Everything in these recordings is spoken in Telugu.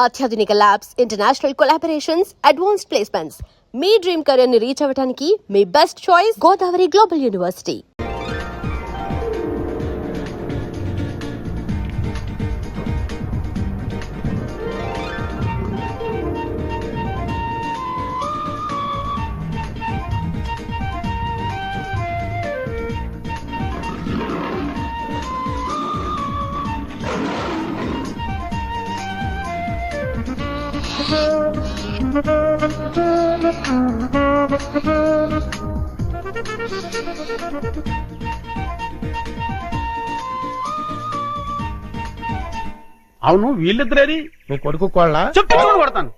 అత్యాధునిక labs, international collaborations, advanced placements. మీ డ్రీమ్ కెరీర్ ని రీచ్ అవ్వడానికి మీ best choice Godavari global university. అవును, వీళ్ళిద్దరేది మీ కొడుకు కోళ్ళ చెప్తూ కొడతాను.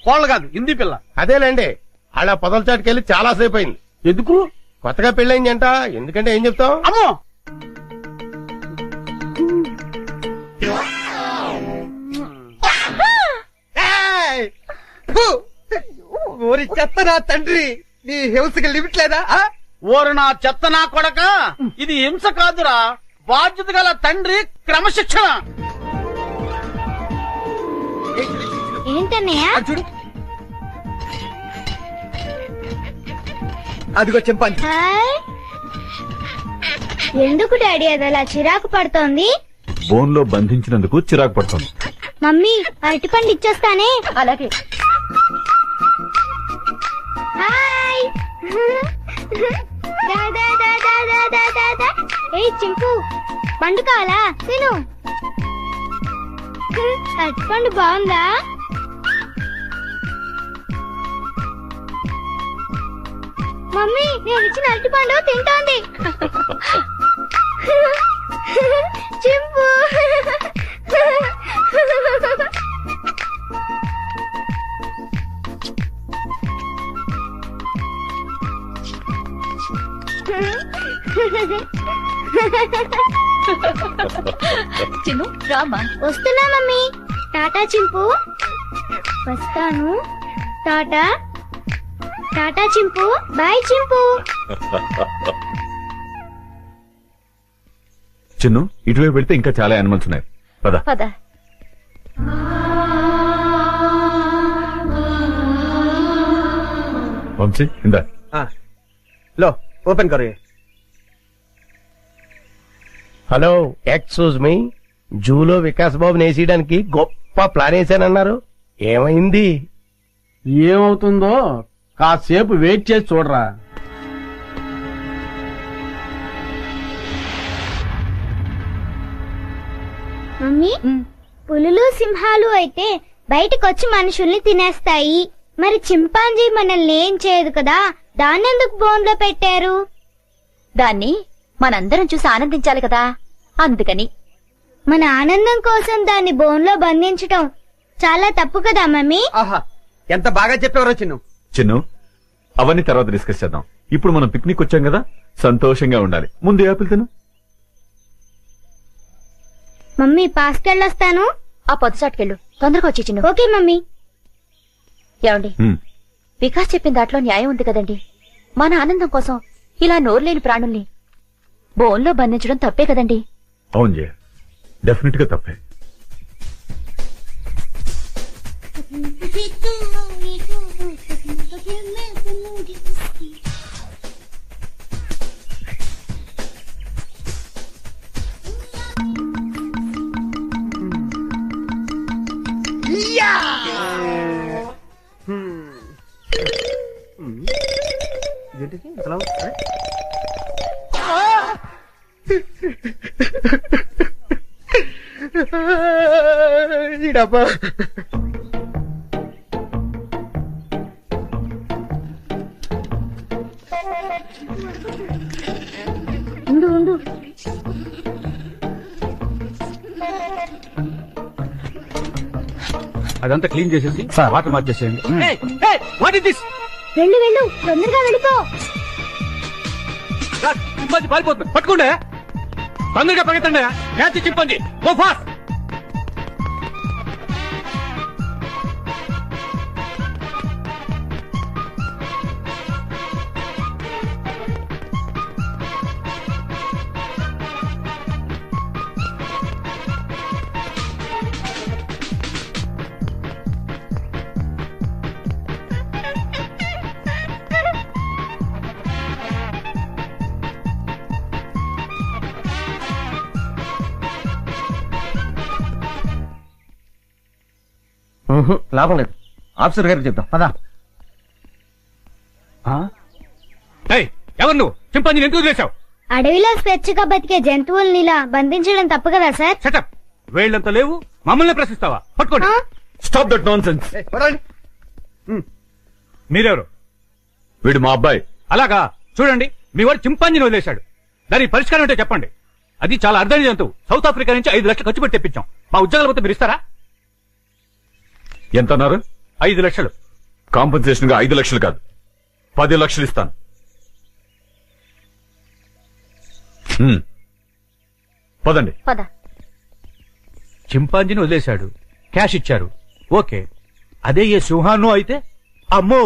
కోళ్ళు కాదు, హిందీ పిల్ల. అదేలేండి, అలా పొదల చాటుకెళ్ళి చాలా సేపు అయింది. ఎందుకు? కొత్తగా పెళ్ళయిందంట. ఎందుకంటే ఏం చెప్తాం? అమ్మో, ఓరి చెత్త నా తండ్రి, నీ హింసకి లిమిట్ లేదా? ఓరు నా చెత్త నా కొడక, ఇది హింస కాదురా, బాధ్యత గల తండ్రి క్రమశిక్షణ. ఏంటన్నయ్య? చూడు, అదిగో చింపాంజీ. ఎందుకు డాడీ అది అలా చిరాకు పడుతోంది? బోన్ లో బంధించినందుకు చిరాకు పడుతుంది. మమ్మీ, అరటిపండు ఇచ్చేస్తానే. అలాగే. హాయ్. దా, దా, దా, దా, దా, దా, దా, దా. ఏయ్ చింపు, పండు కావాలా? తిను. అరటిపండు బాగుందా? మమ్మీ, నేను ఇచ్చిన అరటిపండు తింటోంది. చింపు. చిన్ను రామా. వస్తున్నా మమ్మీ. టాటా చింపు. వస్తాను. టాటా. టాటా చింపు. బాయ్ చింపు. చిన్ను, ఇటువైపు వెళ్తే ఇంకా చాలా యానిమల్స్ ఉన్నాయి. పద పద. వంశీ, ఇందా. లో ఓపెన్ కరో. Hello, excuse me. జూలో వికాస్ బాబు నేసేయడానికి గొప్ప ప్లాన్ వేసానన్నారు. ఏమైంది? ఏమవుతుందో కాసేపు వెయిట్ చేసి చూడరా. మమ్మీ, పులులు సింహాలు అయితే బయటకొచ్చి మనుషుల్ని తినేస్తాయి. మరి చింపాంజీ మనల్ని ఏం చేయదు కదా, దాన్నెందుకు బోన్లో పెట్టారు? దాన్ని మనందరం చూసి ఆనందించాలి కదా, అందుకని. మన ఆనందం కోసం దాన్ని బోన్లో బంధించటం చాలా తప్పు కదా మమ్మీ? ఆహా, ఎంత బాగా చెప్పేవారో చిన్ను. చిన్ను, అవన్నీ తర్వాత డిస్కస్ చేద్దాం. ఇప్పుడు మనం పిక్నిక్ వచ్చాం కదా, సంతోషంగా ఉండాలి. ముందు యాపిల్ తిను. మమ్మీ, పాస్కెళ్ళొస్తాను. ఆ పొద్దుచాటుకెళ్ళు, తొందరగా వచ్చి చిన్ను. Okay mummy. ఏమండి, హ్మ్. వికాస్ చెప్పిన దాంట్లో న్యాయం ఉంది కదండి. మన ఆనందం కోసం ఇలా నోరులేని ప్రాణుల్ని బోన్లో బంధించడం తప్పే కదండి. అవును జయ, డెఫినెట్ గా తప్పే. ఈడబ్బా. ఉండు ఉండు. అదంతా క్లీన్ చేసేసి వాటర్ మార్చేసేయండి. What is this? వెళ్ళు వెళ్ళు, తొందరగా వెళ్ళిపో. చింపాంజీ పారిపోతుంది, పట్టుకోండి. తొందరగా పరిగెత్తండి. Catch chimpanzee, go fast. లాభం లేదు, ఆఫీసర్ గారికి చెప్తాం పదా. ఎవరు నువ్వు? చింపాంజీని ఎందుకు వదిలేశావు? అడవిలో స్వేచ్ఛగా బతికే జంతువుల్ని ఇలా బంధించడం తప్పు కదా సార్? సెటప్. వేళ్ళంత లేవు, మమ్మల్ని ప్రశ్నిస్తావా? పట్టుకోండి. Stop that non sense. మీరెవరు? వీడు మా అబ్బాయి. అలాగా, చూడండి, మీ వాడు చింపాంజీని వదిలేశాడు. దానికి పరిష్కారం ఏంటో చెప్పండి. అది చాలా అర్థమైన జంతువు. సౌత్ ఆఫ్రికా నుంచి 5 లక్షలు ఖర్చు పెట్టి తెప్పించాం. మా ఉద్యోగాల పోతే మీరు ఇస్తారా? ఎంత అన్నారు? 5 లక్షలు. కాంపన్సేషన్ గా 5 లక్షలు కాదు, 10 లక్షలు ఇస్తాను. పదండి. పద. చింపాంజీని వదిలేశాడు, క్యాష్ ఇచ్చారు, ఓకే. అదే ఏ సింహాన్నో అయితే అమ్మో.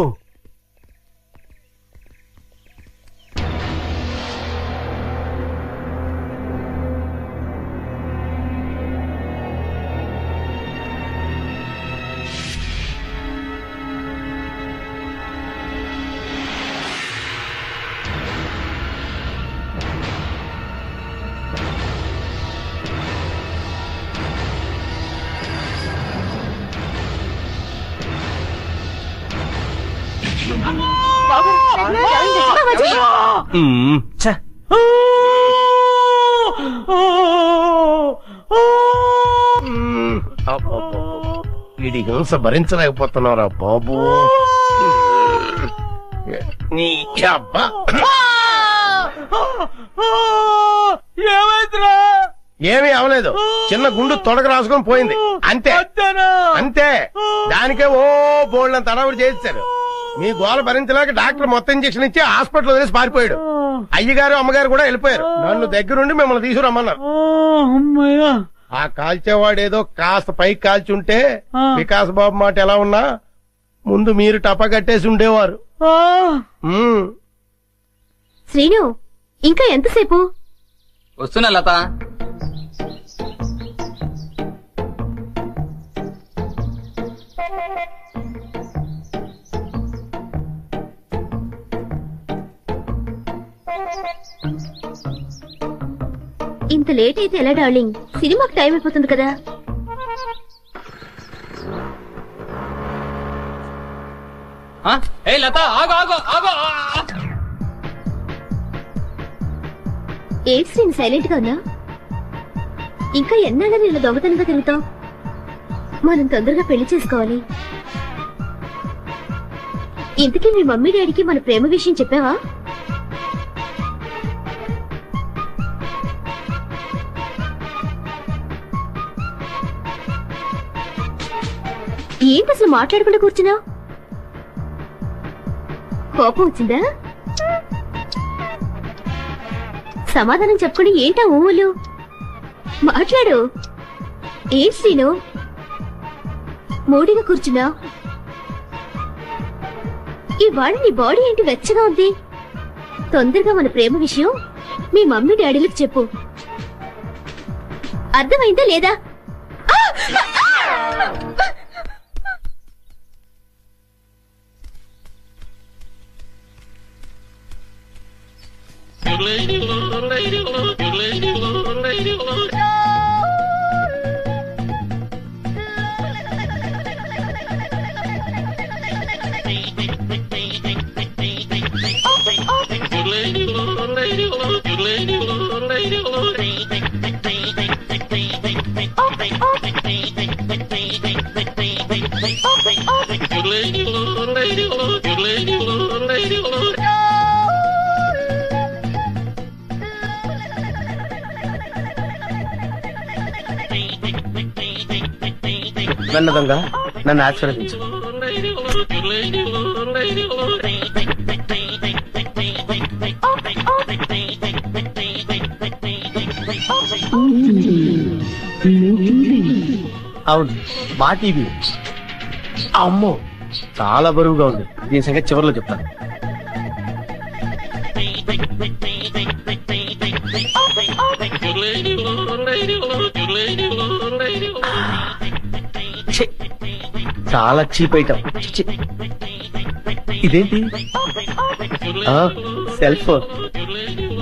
వీడి హింస భరించలేకపోతున్నారా బాబు. నీ అబ్బా ఏమైందిరా? ఏమీ అవలేదు, చిన్న గుండు తొడగ రాసుకొని పోయింది అంతే అంతే. దానికే ఓ బోల్డ్ తడవుడు చేశారు. మీ గోల భరించలేక డాక్టర్ మొత్తం ఇంజక్షన్ ఇచ్చి హాస్పిటల్ వదిలేసి పారిపోయాడు. అయ్యగారు అమ్మగారు కూడా వెళ్ళిపోయారు. నన్ను దగ్గరుండి మిమ్మల్ని తీసుకురమ్మన్నారు. ఆ కాల్చేవాడు ఏదో కాస్త పైకి కాల్చుంటే వికాస్ బాబు మాట ఎలా ఉన్నా ముందు మీరు టపా కట్టేసి ఉండేవారు. శ్రీను, ఇంకా ఎంతసేపు? వస్తున్నా లత. ఇంత లేట్ అయితే ఎలా డార్లింగ్? సినిమాకి టైం అయిపోతుంది కదా. ఏ లత, ఆగు ఆగు ఆగు. ఏంటి శ్రీను సైలెంట్ గా ఉన్నా? ఇంకా ఎన్నాళ్ళని ఇలా దొంగతనంగా తిరుగుతావు? మనం తొందరగా పెళ్లి చేసుకోవాలి. ఇంతకీ మీ మమ్మీ డాడీకి మన ప్రేమ విషయం చెప్పావా? ఏంటి అసలు మాట్లాడకుండా కూర్చున్నా? కోపం వచ్చిందా? సమాధానం చెప్పుకుని ఏంటా ఊళ్ళు? మాట్లాడు. ఏం శ్రీను మూడిగా కూర్చున్నా? ఇవాళ నీ బాడీ ఏంటి వెచ్చగా ఉంది? తొందరగా మన ప్రేమ విషయం మీ మమ్మీ డాడీలకు చెప్పు. అర్థమైందా లేదా? వెన్నదంగా నన్ను ఆశీర్వదించు. అవును, మా టీవీ. అమ్మో, చాలా బరువుగా ఉంది. దీని సంగతి చివరిలో చెప్తాను. చాలా చీప్ ఐటమ్. ఇదేంటి? సెల్ ఫోన్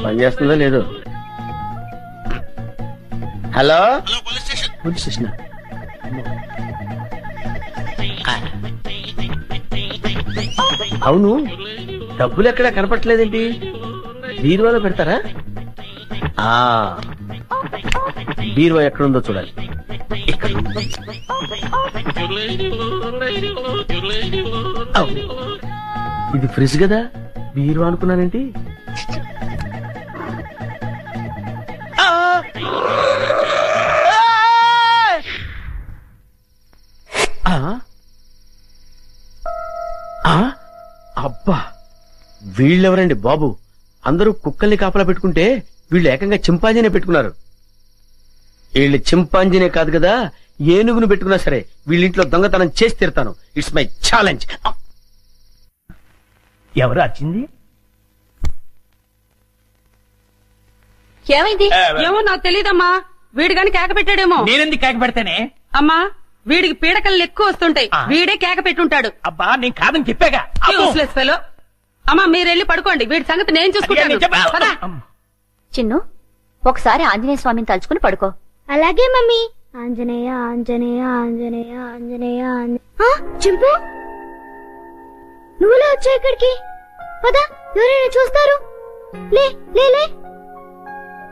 పనిచేస్తుందో లేదో. Hello, police station. అవును, డబ్బులు ఎక్కడా కనపట్లేదేంటి? బీరువాలో పెడతారా? ఆ బీరువా ఎక్కడుందో చూడాలి. ఇక్కడ. అవును. ఇది ఫ్రిడ్జ్ కదా, బీరువా అనుకున్నానేంటి? అబ్బా, వీళ్ళెవరండి బాబు? అందరూ కుక్కల్ని కాపలా పెట్టుకుంటే వీళ్ళు ఏకంగా చింపాంజీనే పెట్టుకున్నారు. వీళ్ళు చింపాంజీనే కాదు కదా, ఏనుగును పెట్టుకున్నా సరే వీళ్ళింట్లో దొంగతనం చేసి తీరుతాను. It's my challenge. ఎవరు వచ్చింది? ఏమైంది? ఏమో నాకు తెలీదమ్మా. వీడు గాని కేక పెట్టాడేమో. నేనెందుకు కేక పెడతానే? అమ్మా, వీడికి పీడకలు ఎక్కువ వస్తుంటాయి. వీడే కేక పెట్టుంటాడు. అబ్బా, నేను కాదని చెప్పాగా. Useless fellow. అమ్మా, మీరెళ్ళి పడుకోండి. వీడి సంగతి నేను చూసుకుంటాను. పద. చిన్ను, ఒకసారి ఆంజనేయ స్వామిని తలుచుకుని పడుకో. అలాగే మమ్మీ. ఆంజనేయ ఆంజనేయ ఆంజనేయ ఆంజనేయ చింపు, నువ్వులా వచ్చా ఇక్కడికి? పదా, ఎవరైనా చూస్తారు. లే లే లే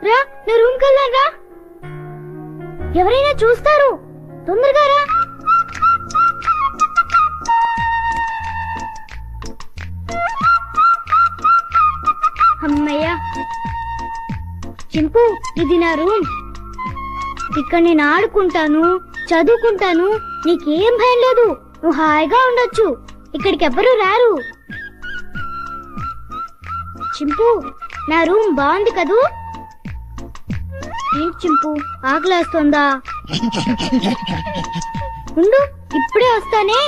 రా, నా రూమ్ కెళ్ళాను రా. ఎవరైనా చూస్తారు, తొందరగా రా. అమ్మయ్యా. చింపు, ఇది నా రూమ్. ఇక్కడ నేను ఆడుకుంటాను, చదువుకుంటాను. నీకేం భయం లేదు, నువ్వు హాయిగా ఉండొచ్చు. ఇక్కడికి ఎవ్వరూ రారు. చింపు, నా రూమ్ బాగుంది కదూ? ఏంటి చింపు, ఆకలేస్తుందా? ఉండు, ఇప్పుడే వస్తానే.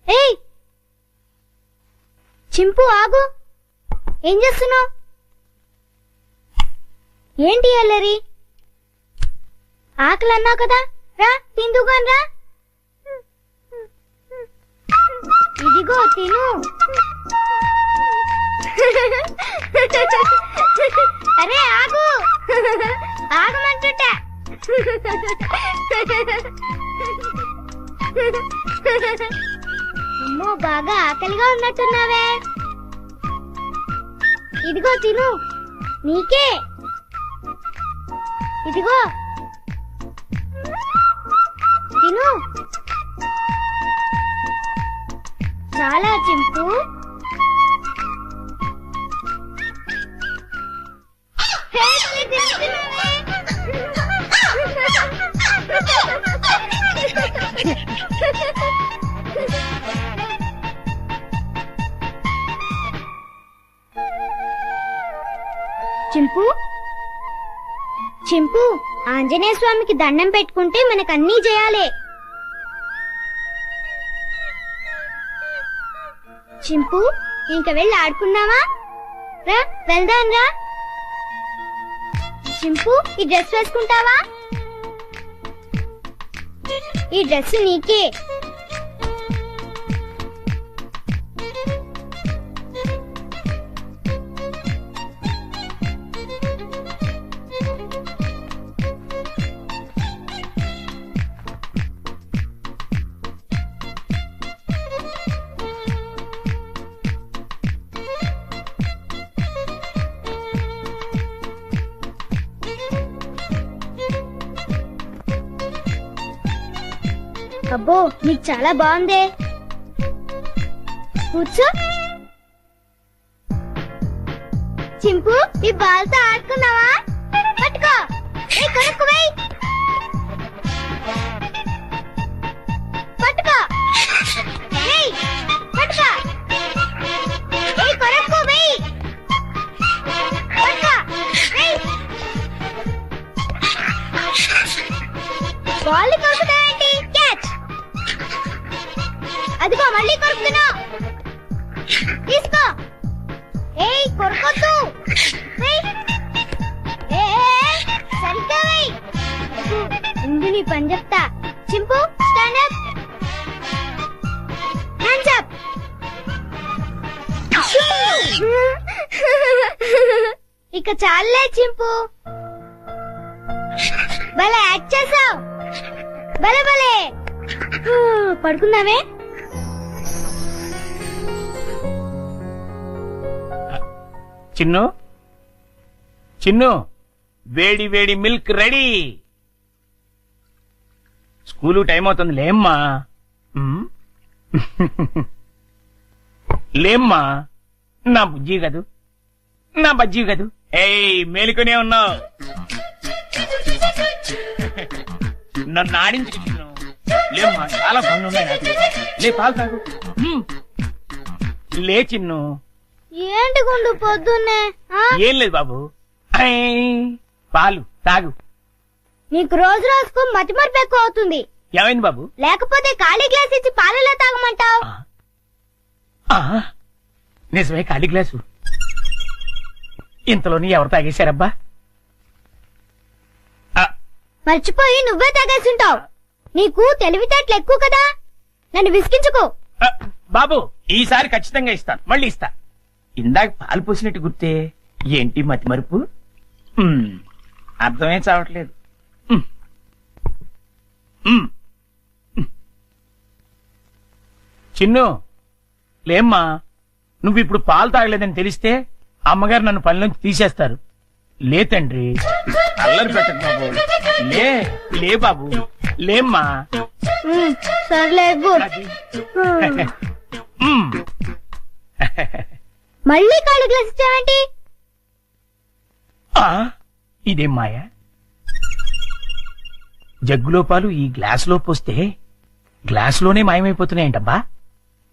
ఏయ్ చింపు, ఆగు. ఏం చేస్తున్నావు? ఏంటి అల్లరి? ఆకలి అన్నావు కదా, రా తిందుగాని రా. ఇదిగో తిను. అరే ఆగు, ఆగమంటుంటా. అమ్మో, బాగా ఆకలిగా ఉన్నట్టున్నావే. ఇదిగో తిను, నీకే. ఇదిగో తిను. చాలా చింపు. చింపు, చింపు, ఆంజనేయ స్వామికి దండం పెట్టుకుంటే మనకన్నీ చేయాలి. చింపు, ఇంక వెళ్ళి ఆడుకున్నావా? రా వెళ్దాం రా. చింపు, ఈ డ్రెస్ వేసుకుంటావా? ఈ డ్రెస్ నీకే. అబ్బో, నీకు చాలా బాగుందే. కూర్చో. చింపు, ఈ బాల్తో ఆడుకున్నావా? పట్టుకో. కొనుక్కు వెయ్యి. పట్టుకో. పట్టుకో. కొనుక్కు వెయ్యి. పట్టుకో. బాల్ కొరుకుతావేంటి? క్యాచ్. అదిగో మళ్ళీ కొరుకుతున్నా. తీసుకో. ఏయ్ కొరకొద్దు. సరిగ్గా వెయ్. ముందు నీ పని చెప్తా. చింపు స్టాండ్ అప్. Hands up. ఇక చాలే చింపు. భలే యాక్ట్ చేసావు. భలే భలే. పడుకుందామే. చిన్ను చిన్ను వేడి వేడి మిల్క్ రెడీ. స్కూలు టైం అవుతుంది లేమ్మా. లేమ్మా నా బుజ్జి కదూ, నా బజ్జీ కదూ. ఏయ్ మేలుకునే ఉన్నావు. నన్ను ఆడించు చిన్ను. లేమ్మా చాలా పనులు ఉన్నాయి నాకు. లే పాలు తాగు. లే చిన్ను. ఏంటి గుండు పొద్దున్నే? ఏం లేదు బాబు, పాలు తాగు. నీకు రోజు రోజుకు మతిమరుపు ఎక్కువ అవుతుంది. ఏమైంది బాబు? లేకపోతే ఖాళీ గ్లాస్ ఇచ్చి పాలలో తాగమంటావు. నిజమే, ఖాళీ గ్లాసు. ఇంతలోని ఎవరు తాగేశారబ్బా? మర్చిపోయి నువ్వే తాగేసుంటావు. నీకు తెలివితేటలు ఎక్కువ కదా, నన్ను విసిగించుకో. బాబు ఈసారి ఖచ్చితంగా ఇస్తాను, మళ్ళీ ఇస్తా. ఇందాక పాలు పోసినట్టు గుర్తే. ఏంటి మతి మరుపు? అర్థమే చావట్లేదు. చిన్ను లేమ్మా, నువ్వు ఇప్పుడు పాలు తాగలేదని తెలిస్తే అమ్మగారు నన్ను పనిలోంచి తీసేస్తారు. లే తండ్రి, అల్లరి పెట్టకు బాబు. లే లే బాబు, లేమ్మా. సర్లే మళ్ళీ ఖాళీ గ్లాస్ ఇచ్చావేంటి? ఇదేం మాయ? జగ్గులో పాలు ఈ గ్లాసులో పోస్తే గ్లాసులోనే మాయమైపోతున్నాయంటబ్బా.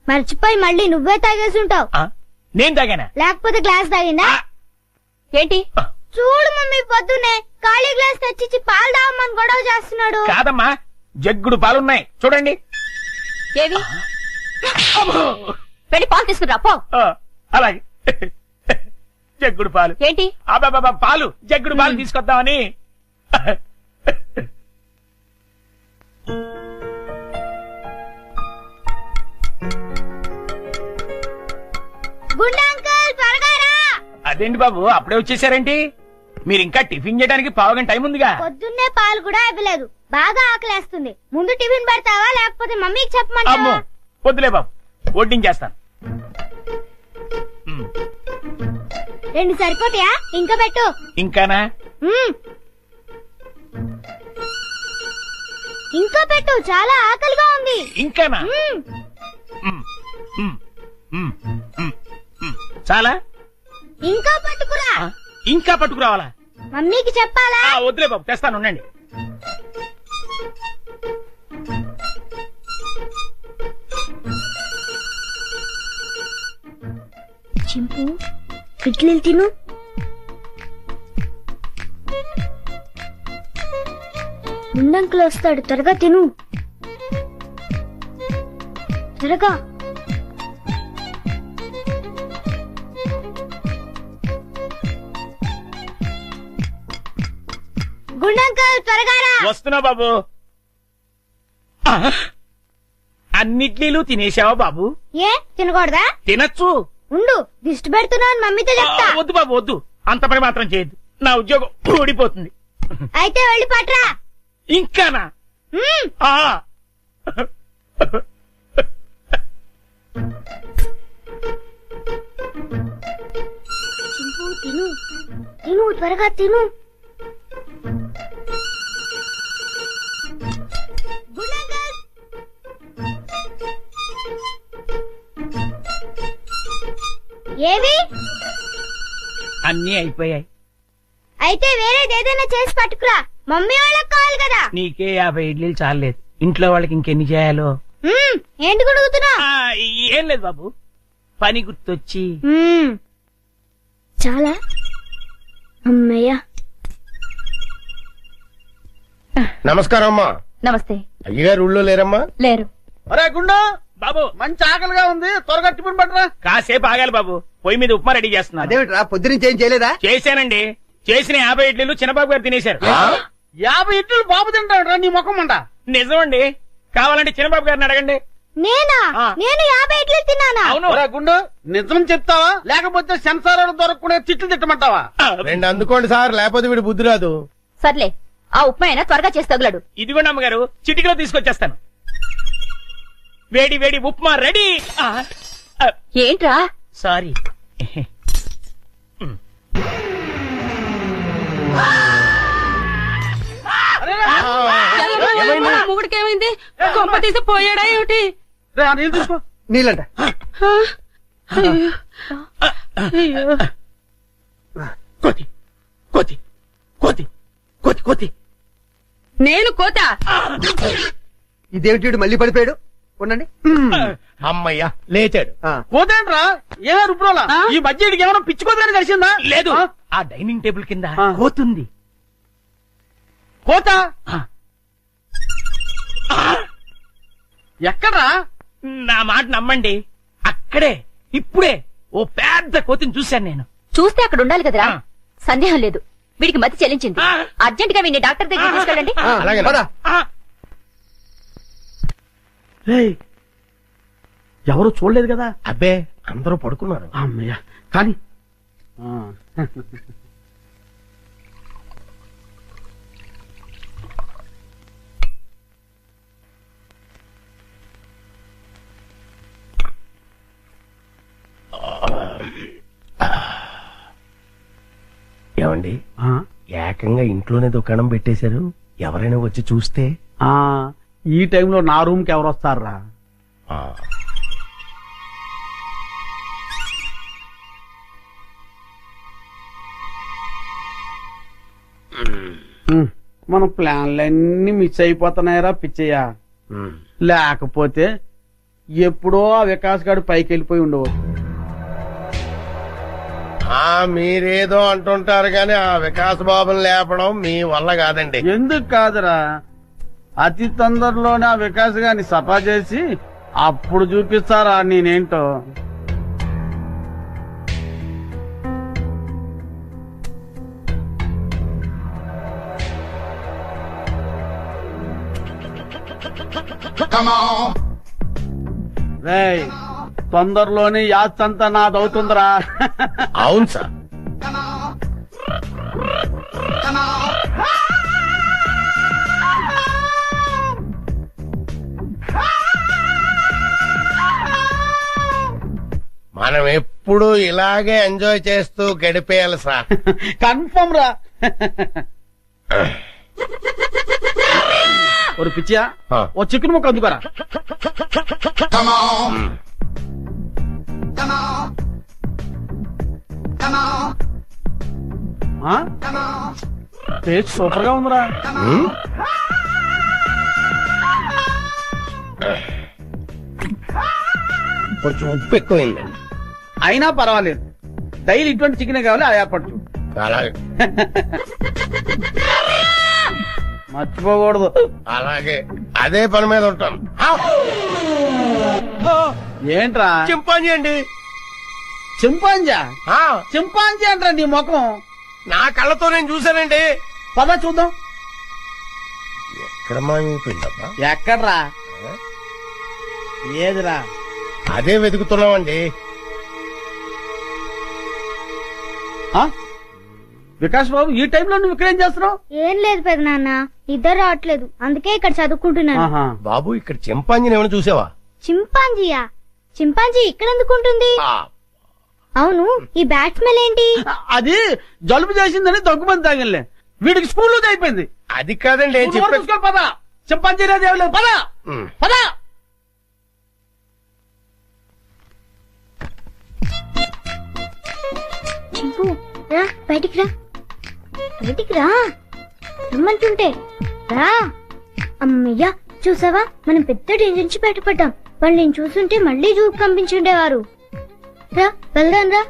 మర్చిపోయి మళ్ళీ నువ్వే తాగేసుంటావు. నేను తాగానా? లేకపోతే గ్లాస్ తాగిందా? ఏంటి? చూడు మమ్మీ, పొద్దున్నే ఖాళీ గ్లాస్ తెచ్చిచ్చి పాలు తాగమని గొడవ చేస్తున్నాడు. కాదమ్మా, జగ్గుడు పాలున్నాయి చూడండి. ఏవి? వెళ్ళి పాలు తీసుకురా పో. అలాగే. జగ్గుడు పాలు ఏంటి? అబ్బాబా పాలు, జగ్గుడు పాలు తీసుకొద్దామని. గుండా అంకుల్ త్వరగా రా. అదేంటి బాబు అప్పుడే వచ్చేసారేంటి? మీరు ఇంకా టిఫిన్ చేయడానికి పావుగంట టైం ఉందిగా. పొద్దున్నే పాలు కూడా ఇవ్వలేదు. బాగా ఆకలేస్తుంది. ముందు టిఫిన్ పెడతావా లేకపోతే మమ్మీకి అమ్మో చెప్పమంటావా? వద్దులే బాబు, వడ్డించేస్తాను. 2 సరిపోతాయా? ఇంకా పెట్టు. ఇంకానా? ఇంకా పెట్టు, చాలా ఆకలిగా ఉంది. ఇంకానా? చాలా? ఇంకా పట్టుకురా. ఇంకా పట్టుకురావాలా? మమ్మీకి చెప్పాలా? వద్దులే బాబు, తెస్తాను ఉండండి. చింపు ఇడ్లీలు తిను. ముందంకులు వస్తాడు, త్వరగా తిను. త్వరగా. గుండంకల్ త్వరగా రా. వస్తున్నా బాబు. అన్నిట్లీలు తినేసావా బాబు? ఏ తినకూడదా? తినచ్చు. ఉండు, దిష్టి పెడుతున్నాను మమ్మీతో చెప్తా. వద్దు బాబు వద్దు, అంత పని మాత్రం చేయొద్దు. నా ఉద్యోగం ఊడిపోతుంది. అయితే వెళ్ళి పట్రా. ఇంకానా? తిను తిను, త్వరగా తిను. ఏవి? అన్నీ అయిపోయాయి. అయితే వేరేదేదైనా చేసి పట్టుకురా, మమ్మీ వాళ్ళకి కావాలి కదా. నీకే 50 ఇడ్లీలు చాలలేదు, ఇంట్లో వాళ్ళకి ఇంకెన్ని చేయాలో. ఏంటి గుడుగుతున్నా? ఏం లేదు బాబు, పని గుర్తొచ్చి. చాలా అమ్మయ్యా. నమస్కారం అమ్మా. నమస్తే. అయ్యగారు ఊళ్ళో లేరమ్మా? లేరు. అరే గుండు, బాబు మంచి ఆకలిగా ఉంది, త్వరగా టిఫిన్ పట్టరా. కాసేపు ఆగాలి బాబు, పొయ్యి మీద ఉప్మా రెడీ చేస్తున్నా. అదేమిట్రా పొద్దునుంచి ఏం చేయలేదా? చేశానండి, చేసిన 50 ఇడ్లీలు చిన్నబాబు గారు తినేశారు. 50 ఇడ్లీలు బాబు తింటాడురా నీ ముఖం అంట. నిజమండి, కావాలంటే చిన్నబాబు గారిని అడగండి. నేనా? ఆ. నేను 50 ఇడ్లీలు తిన్నానా? అవును. ఒరే గుండు, నిజం చెప్తావా లేకపోతే సెన్సార్ దొరకకుండా తిట్లు తిట్టమంటావా? రెండు అందుకోండి సార్, లేకపోతే వీడు బుద్ధి రాదు. సర్లే, ఆ ఉప్మా అయినా త్వరగా చేసి తగులాడు. ఇదిగోండి అమ్మగారు, చిటికలో తీసుకొచ్చేస్తాను. వేడి వేడి ఉప్మా రెడీ. ఏంట్రా? సారీ. మొగుడికి ఏమైంది? కొంప తీసి పోయాడా ఏమిటి? రే, ఆ నీళ్ళు తీసుకో. నీళ్ళంట. కోతి కోతి కోతి కోతి కోతి. నేను కోత. ఇదేమిటి వీడు మళ్ళీ పడిపోయాడు? ఉండండి. అమ్మయ్యా లేచాడు. పోతేంట్రా ఏ రుబ్రోలా? ఈ బడ్జెట్కి ఏమైనా పిచ్చుకోదని కలిసిందా? లేదు, ఆ డైనింగ్ టేబుల్ కింద కోతుంది. కోత ఎక్కడ్రా? నా మాట నమ్మండి, అక్కడే ఇప్పుడే ఓ పెద్ద కోతిని చూశాను నేను. చూస్తే అక్కడ ఉండాలి కదరా. ఆ. సందేహం లేదు, వీడికి మతి చెల్లించింది. ఆ. అర్జెంట్ గా వీడిని డాక్టర్ దగ్గర తీసుకెళ్ళండి. అలాగే పద. ఎవరు చూడలేదు కదా? అబ్బే అందరూ పడుకున్నారు. అమ్మయ్య, కానీ ఏమండి, ఏకంగా ఇంట్లోనే దుకాణం పెట్టేశారు. ఎవరైనా వచ్చి చూస్తే? ఈ టైంలో నా రూమ్ కి ఎవరు వస్తారా? మన ప్లాన్లన్నీ మిస్ అయిపోతున్నాయరా పిచ్చయ్యా. లేకపోతే ఎప్పుడో ఆ వికాస్ గారు పైకి వెళ్ళిపోయి ఉండవచ్చు. మీరేదో అంటుంటారు కానీ ఆ వికాస్ బాబుని లేపడం మీ వల్ల కాదండి. ఎందుకు కాదురా, అతి తొందరలోనే ఆ వికాస్ గారిని సఫా చేసి అప్పుడు చూపిస్తారా నేనేంటో. రేయ్, తొందరలోనే యాత్రంతా నాదవుతుందిరా. అవును సార్. మనం ఎప్పుడు ఇలాగే ఎంజాయ్ చేస్తూ గడిపేయాలి సార్. కన్ఫర్మ్ రా. ఒక పిచ్చియా, ఓ చికెన్ ముక్క అందుకోరా. టేస్ట్ సూపర్ గా ఉందిరా. కొంచెం ఉప్పు ఎక్కువైందండి. అయినా పర్వాలేదు, డైలీ ఇటువంటి చికెన్ కావాలి. ఆ ఏర్పాటు అలాగే మర్చిపోకూడదు. అలాగే అదే పని మీద ఉంటాను. ఏంట్రా? చింపాంజీ అండి. చింపాంజా? చింపాంజీ అంటారా నీ ముఖం? నా కళ్ళతో నేను చూశానండి. పద చూద్దాం. ఎక్కడ మాయమైపోయిందబ్బా? ఎక్కడ్రా? ఏదిరా? అదే వెతుకుతున్నామండి. వికాస్ బాబు, ఈ టైంలో నువ్వు ఇక్కడేం చేస్తున్నావు? ఏం లేదు పెద్ద నాన్న, ఇద్దరు రావట్లేదు, అందుకే ఇక్కడ చదువుకుంటున్నాను. బాబు, ఇక్కడ చింపాంజీని ఏమైనా చూసావా? చింపాంజీయా? చింపాంజీ ఇక్కడ ఎందుకుంటుంది? అవును, ఈ బ్యాట్ స్మెల్ ఏంటి? అది జలుబు చేసిందని దగ్గుమంది తాగిలే. వీడికి స్కూల్లో అయిపోయింది. అది కాదండి. పద, చింపాంజీ లేదు. పద పద. చింపు, రా బయటికి రా. బయటికి రా రమ్మంటుంటే. రా. అమ్మయ్యా, చూసావా, మనం పెద్ద డేంజర్ నుంచి బయటపడ్డాం. వాళ్ళు నేను చూస్తుంటే మళ్ళీ జూకు పంపించుండేవారు. రా వెళ్దాం రా.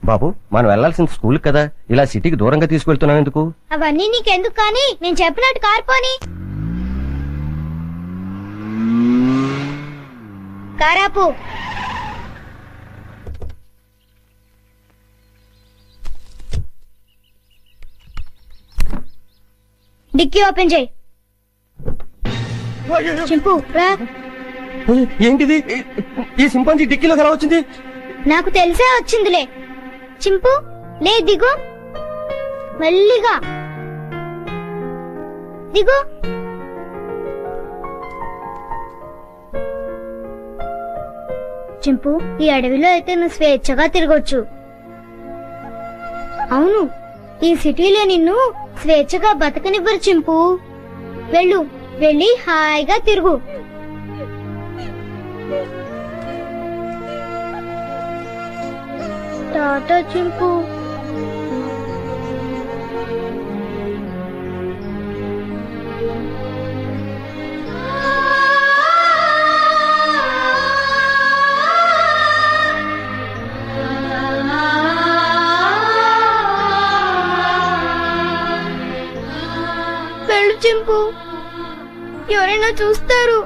బాబు మనం వెళ్లాల్సిన స్కూల్ కదా, ఇలా సిటీకి దూరంగా తీసుకెళ్తున్నావు ఎందుకు? అవన్నీ నీకెందుకు కానీ నేను చెప్పినట్టు కార్పోని కారాపు. డిక్కీ ఓపెన్ చేయి. చింపు రా. ఏంటిది? ఈ సింపాంజీ డిక్కీలోకి ఎలా వచ్చింది? నాకు తెలిసే వచ్చిందిలే. చింపు లే, దిగు. మెల్లిగా దిగు. చింపు, ఈ అడవిలో అయితే నువ్వు స్వేచ్ఛగా తిరగొచ్చు. అవును, ఈ సిటీలో నిన్ను స్వేచ్ఛగా బతకనివ్వరు చింపు. వెళ్ళు, వెళ్ళి హాయిగా తిరుగు. టాటా చింపు. వెళ్ళు చింపు, ఎవరైనా చూస్తారు.